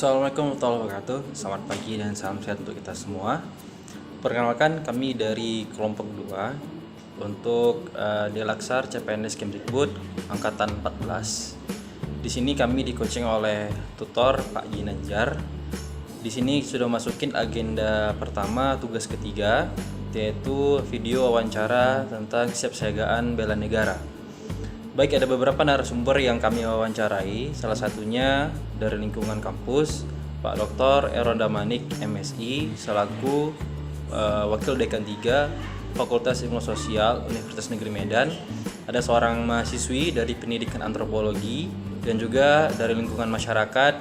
Assalamualaikum warahmatullahi wabarakatuh. Selamat pagi dan salam sehat untuk kita semua. Perkenalkan, kami dari kelompok 2 untuk Delaksar CPNS Kemdikbud angkatan 14. Di sini kami di-coaching oleh tutor Pak Ginanjar. Di sini sudah masukin agenda pertama tugas ketiga, yaitu video wawancara tentang kesiapsiagaan bela negara. Baik, ada beberapa narasumber yang kami wawancarai, salah satunya dari lingkungan kampus, Pak Dr. Eronda Manik, MSI, selaku Wakil Dekan 3 Fakultas Ilmu Sosial Universitas Negeri Medan. Ada seorang mahasiswi dari pendidikan antropologi dan juga dari lingkungan masyarakat.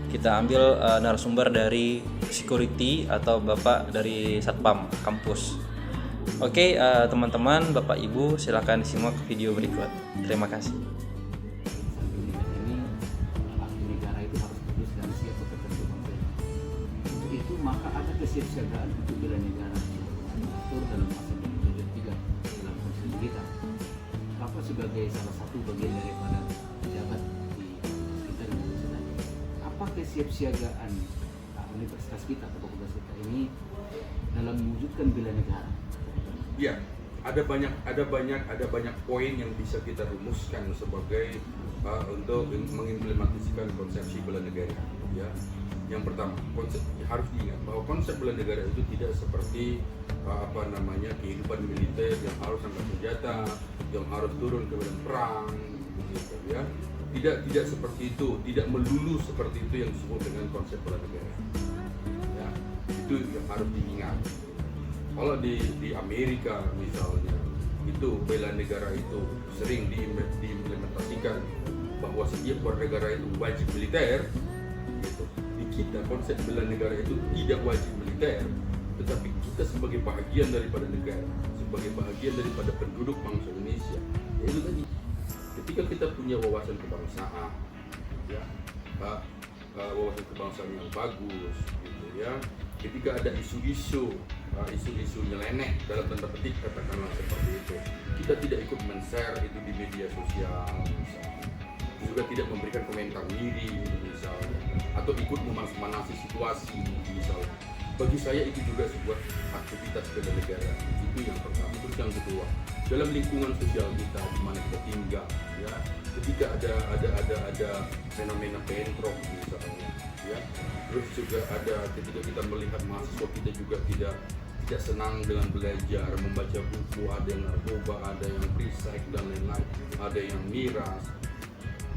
Kita ambil narasumber dari security atau Bapak dari Satpam kampus. Oke, teman-teman, Bapak Ibu, silakan simak video berikut. Terima kasih. Ini abdi negara itu harus tulus dan siap bekerja untuk bangsa. Untuk itu maka ada kesiapsiagaan untuk bela negara diatur dalam pasal 23 dalam konstitusi kita. Bapak sebagai salah satu bagian daripada pejabat di kita di universitas, apa kesiapsiagaan universitas kita atau fakultas kita ini dalam mewujudkan bela negara? Ya, ada banyak poin yang bisa kita rumuskan sebagai untuk mengimplementasikan konsepsi bela negara. Ya, yang pertama, harus diingat bahwa konsep bela negara itu tidak seperti kehidupan militer yang harus angkat senjata, yang harus turun ke medan perang, gitu ya. Tidak seperti itu, tidak melulu seperti itu yang disebut dengan konsep bela negara. Ya, itu yang harus diingat. Kalau di Amerika misalnya, itu bela negara itu sering diimplementasikan bahwa setiap warga negara itu wajib militer. Gitu. Di kita konsep bela negara itu tidak wajib militer, tetapi kita sebagai bagian daripada negara, sebagai bagian daripada penduduk bangsa Indonesia. Yaitu tadi, ketika kita punya wawasan kebangsaan, ya, wawasan kebangsaan yang bagus, gitu ya. Ketika ada isu-isu nyeleneh dalam tanda petik katakanlah seperti itu, kita tidak ikut men-share itu di media sosial misalnya, juga tidak memberikan komentar miring misalnya, atau ikut memanas-manasi situasi misalnya. Bagi saya itu juga sebuah aktivitas bela negara. Itu yang pertama. Terus yang kedua, dalam lingkungan sosial kita di mana kita tinggal, ya, ketika ada fenomena bentrok misalnya, ya, terus juga ada ketika kita melihat mahasiswa kita juga tidak senang dengan belajar, membaca buku, ada yang narkoba, ada yang free sex dan lain-lain, ada yang miras,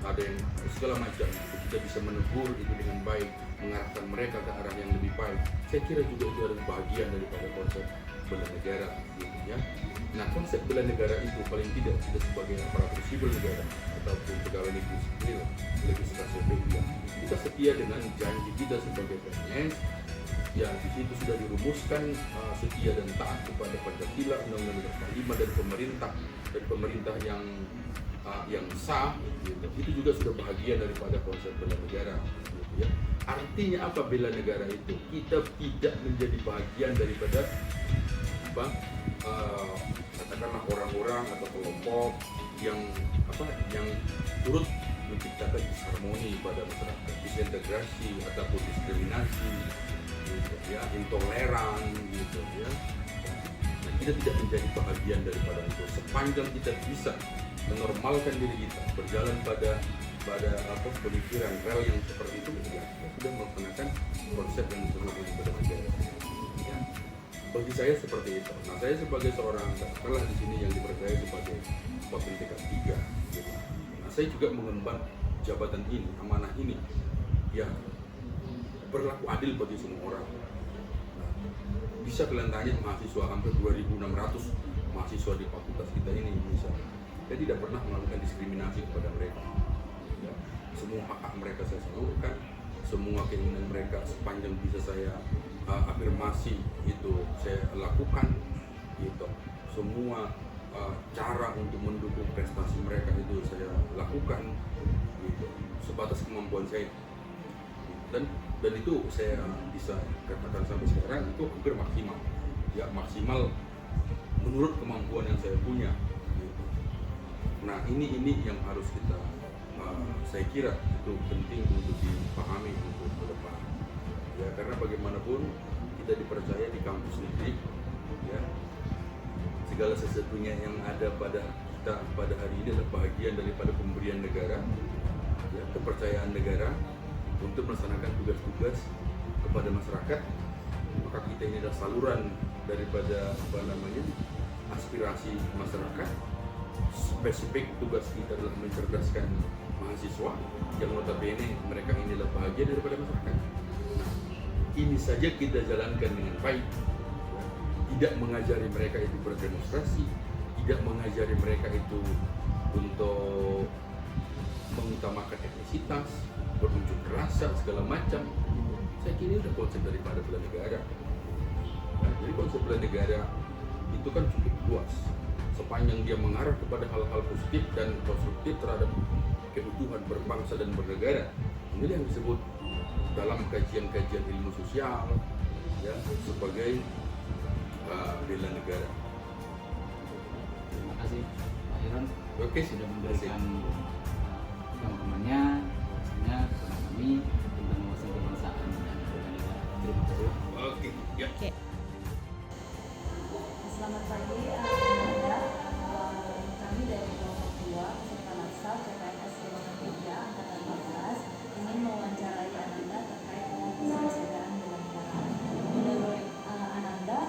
ada yang segala macam. Kita bisa menegur itu dengan baik, mengarahkan mereka ke arah yang lebih baik. Saya kira juga itu adalah bagian daripada konsep bela negara, gitu ya. Nah, konsep bela negara itu paling tidak kita sebagai aparatur sipil negara ataupun pegawai negeri sipil, legislasi PI, kita setia dengan janji kita sebagai PNS. Ya, di situ sudah dirumuskan setia dan taat kepada Pancasila, Undang-Undang 45 dari pemerintah yang sah, gitu. Itu juga sudah bahagian daripada konsep bela negara, gitu ya. Artinya apa bela negara itu? Kita tidak menjadi bagian daripada katakanlah orang-orang atau kelompok yang turut menciptakan disharmoni pada masyarakat, disintegrasi ataupun diskriminasi, gitu ya, intoleran, gitu ya. Nah, kita tidak menjadi bahagian daripada itu. Sepanjang kita bisa menormalkan diri kita berjalan pada pemikiran rel yang seperti itu, ya, kita sudah melaksanakan konsep yang disebut bela negara. Ya. Bagi saya seperti itu. Nah, saya sebagai seorang katakanlah di sini yang dipercaya sebagai wakil dekan 3, gitu. Nah, saya juga mengemban jabatan ini, amanah ini, ya, berlaku adil bagi semua orang. Nah, bisa kalian tanya mahasiswa hampir 2.600 mahasiswa di fakultas kita ini misalnya, saya tidak pernah melakukan diskriminasi kepada mereka. Ya, semua hak mereka saya salurkan, semua keinginan mereka sepanjang bisa saya afirmasi itu saya lakukan, gitu. Semua cara untuk mendukung prestasi mereka itu saya lakukan, gitu, sebatas kemampuan saya. Dan itu saya bisa katakan sampai sekarang itu hampir maksimal, ya, maksimal menurut kemampuan yang saya punya, gitu. Nah, ini yang harus kita saya kira itu penting untuk dipahami untuk ke depan. Ya, karena bagaimanapun kita dipercaya di kampus negeri, ya, segala sesuatunya yang ada pada kita pada hari ini adalah bagian daripada pemberian negara, ya, kepercayaan negara untuk melaksanakan tugas-tugas kepada masyarakat. Maka kita ini adalah saluran daripada aspirasi masyarakat. Spesifik tugas kita adalah mencerdaskan mahasiswa yang notabene mereka ini adalah bagian daripada masyarakat. Nah, ini saja kita jalankan dengan baik. Tidak mengajari mereka itu berdemonstrasi, tidak mengajari mereka itu untuk mengutamakan etnisitas, berunjuk rasa segala macam. Saya kira itu konsep daripada bela negara. Nah, jadi konsep bela negara itu kan cukup luas. Sepanjang dia mengarah kepada hal-hal positif dan konstruktif terhadap kebutuhan berbangsa dan bernegara, ini yang disebut dalam kajian-kajian ilmu sosial, ya, sebagai bela negara. Terima kasih Pak Iron. Oke, Sudah memberikan pemahamannya, bahwasanya kepada kami tentang wawasan kebangsaan dan bela negara. Terima kasih. Oke, ya. Selamat pagi, Anda. Kami dari kelompok 2 peserta laksar CPNS Golongan 3 Angkatan 14 ingin mewawancarai Ananda terkait dengan kesiapsiagaan bela negara. Menurut Ananda,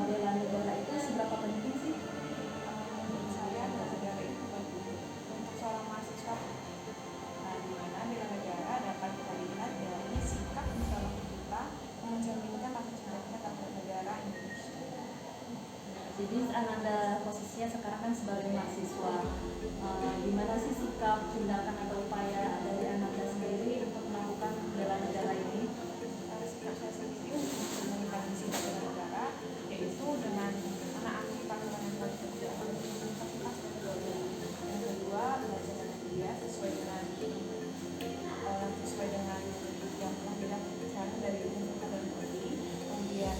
bela negara itu seberapa penting sih? Menurut saya bela negara itu penting untuk seorang mahasiswa. Nah, di mana bela negara dapat kita lihat dari sikap masyarakat kita yang mencerminkan rasa cinta terhadap negara Indonesia. Jadi Ananda posisinya sekarang kan sebagai mahasiswa. Gimana sih sikap, tindakan atau upaya dari Ananda sendiri untuk melakukan bela negara ini? Sikap saya sendiri untuk memenuhi misi bela negara yaitu dengan menaati peraturan yang telah disediakan oleh universitas dan negara. Yang kedua, belajar dengan giat sesuai dengan yang telah dilakukan dari universitas dan negeri. Kemudian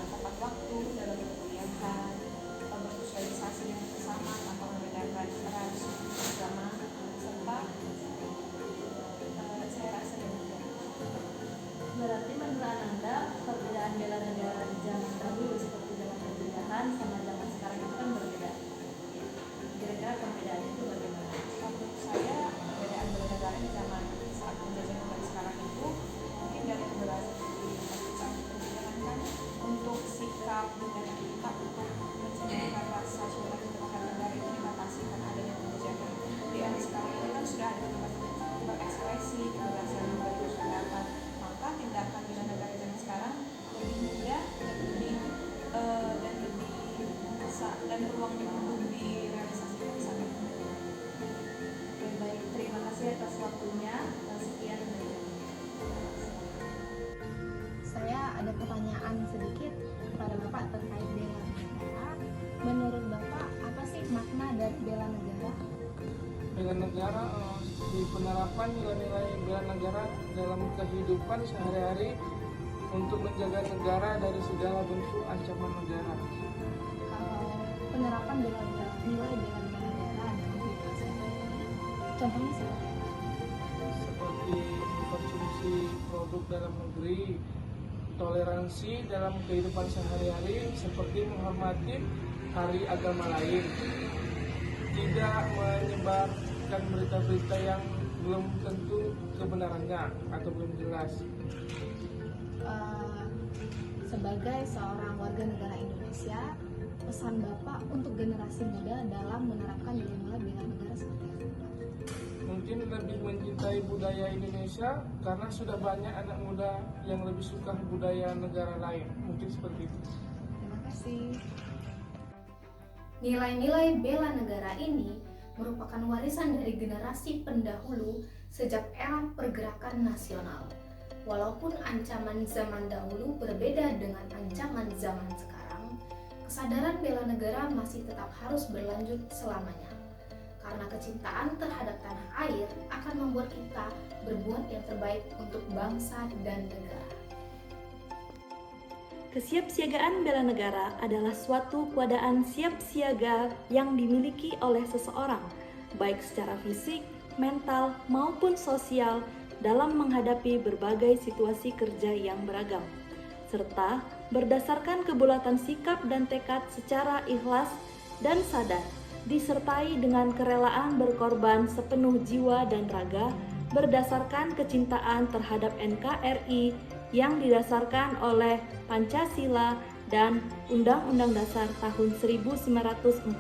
tepat waktu dalam perkuliahan, bersosialisasi dengan sesama tanpa membedakan ras, agama, serta saya rasa demikian. Berarti menurut Ananda, perbedaan bela negara di zaman dahulu seperti zaman penjajahan sama zaman sekarang itu kan berbeda. Kira-kira perbedaannya itu bagaimana? Menurut saya perbedaan bela negara di zaman saat penjajahan dan sekarang itu mungkin dari penjelasan penjajahan kan untuk sikap dan kita untuk mencerminkan rasa cinta terhadap negara itu dibatasi karena adanya penjajahan. Di era sekarang ini kan sudah ada kebebasan berekspresi, kebebasan berpendapat, maka tindakan bela negara zaman sekarang lebih mudah dan lebih dan peluangnya untuk direalisasikan di sana. Oke, baik. Terima kasih atas waktunya. Sekian dari kami. Saya ada pertanyaan sedikit kepada Bapak terkait bela negara. Menurut Bapak, apa sih makna dari bela negara? Bela negara di penerapan nilai-nilai bela negara dalam kehidupan sehari-hari untuk menjaga negara dari segala bentuk ancaman negara. Penerapan nilai bela negara dalam kehidupan sehari-hari. Contohnya seperti apa? Seperti konsumsi produk dalam negeri, toleransi dalam kehidupan sehari-hari seperti menghormati hari agama lain, tidak menyebarkan berita-berita yang belum tentu kebenarannya atau belum jelas. Sebagai seorang warga negara Indonesia, pesan Bapak untuk generasi muda dalam menerapkan nilai-nilai bela negara seperti apa? Mungkin lebih mencintai budaya Indonesia karena sudah banyak anak muda yang lebih suka budaya negara lain. Mungkin seperti itu. Terima kasih. Nilai-nilai bela negara ini merupakan warisan dari generasi pendahulu sejak era pergerakan nasional. Walaupun ancaman zaman dahulu berbeda dengan ancaman zaman sekarang, kesadaran bela negara masih tetap harus berlanjut selamanya. Karena kecintaan terhadap tanah air akan membuat kita berbuat yang terbaik untuk bangsa dan negara. Kesiapsiagaan bela negara adalah suatu keadaan siap siaga yang dimiliki oleh seseorang, baik secara fisik mental, maupun sosial dalam menghadapi berbagai situasi kerja yang beragam, serta berdasarkan kebulatan sikap dan tekad secara ikhlas dan sadar, disertai dengan kerelaan berkorban sepenuh jiwa dan raga berdasarkan kecintaan terhadap NKRI yang didasarkan oleh Pancasila dan Undang-Undang Dasar tahun 1945.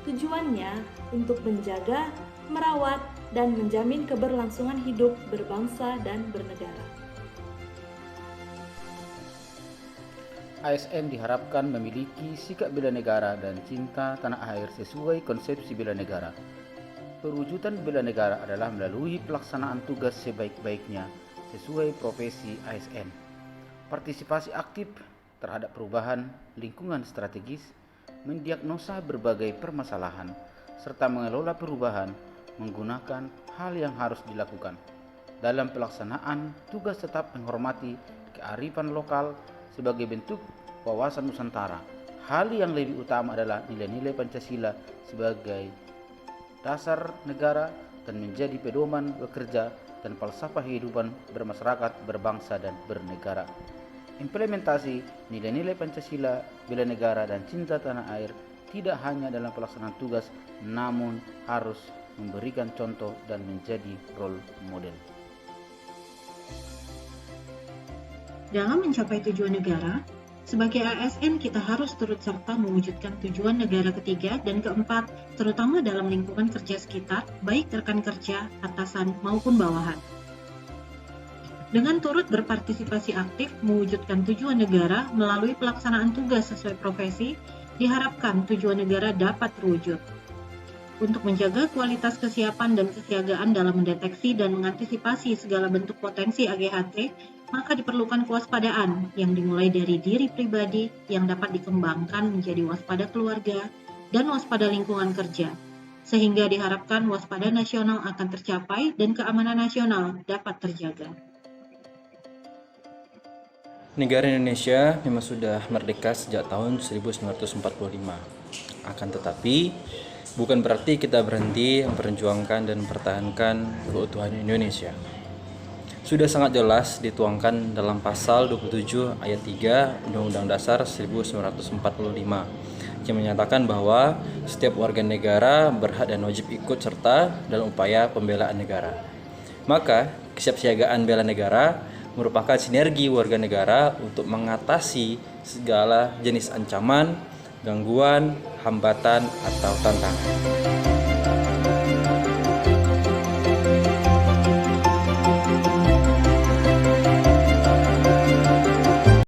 Tujuannya untuk menjaga, merawat, dan menjamin keberlangsungan hidup berbangsa dan bernegara. ASN diharapkan memiliki sikap bela negara dan cinta tanah air sesuai konsepsi bela negara. Perwujudan bela negara adalah melalui pelaksanaan tugas sebaik-baiknya sesuai profesi ASN. Partisipasi aktif terhadap perubahan lingkungan strategis, mendiagnosa berbagai permasalahan, serta mengelola perubahan menggunakan hal yang harus dilakukan. Dalam pelaksanaan tugas tetap menghormati kearifan lokal sebagai bentuk wawasan Nusantara. Hal yang lebih utama adalah nilai-nilai Pancasila sebagai dasar negara dan menjadi pedoman bekerja dan falsafah kehidupan bermasyarakat, berbangsa, dan bernegara. Implementasi nilai-nilai Pancasila, bela negara, dan cinta tanah air tidak hanya dalam pelaksanaan tugas, namun harus memberikan contoh dan menjadi role model. Dalam mencapai tujuan negara, sebagai ASN kita harus turut serta mewujudkan tujuan negara ketiga dan keempat, terutama dalam lingkungan kerja sekitar, baik rekan kerja, atasan, maupun bawahan. Dengan turut berpartisipasi aktif mewujudkan tujuan negara melalui pelaksanaan tugas sesuai profesi, diharapkan tujuan negara dapat terwujud. Untuk menjaga kualitas kesiapan dan kesiagaan dalam mendeteksi dan mengantisipasi segala bentuk potensi AGHT, maka diperlukan kewaspadaan yang dimulai dari diri pribadi yang dapat dikembangkan menjadi waspada keluarga dan waspada lingkungan kerja, sehingga diharapkan waspada nasional akan tercapai dan keamanan nasional dapat terjaga. Negara Indonesia memang sudah merdeka sejak tahun 1945. Akan tetapi, bukan berarti kita berhenti memperjuangkan dan mempertahankan keutuhan Indonesia. Sudah sangat jelas dituangkan dalam pasal 27 ayat 3 Undang-Undang Dasar 1945 yang menyatakan bahwa setiap warga negara berhak dan wajib ikut serta dalam upaya pembelaan negara. Maka, kesiapsiagaan bela negara merupakan sinergi warga negara untuk mengatasi segala jenis ancaman, gangguan, hambatan, atau tantangan.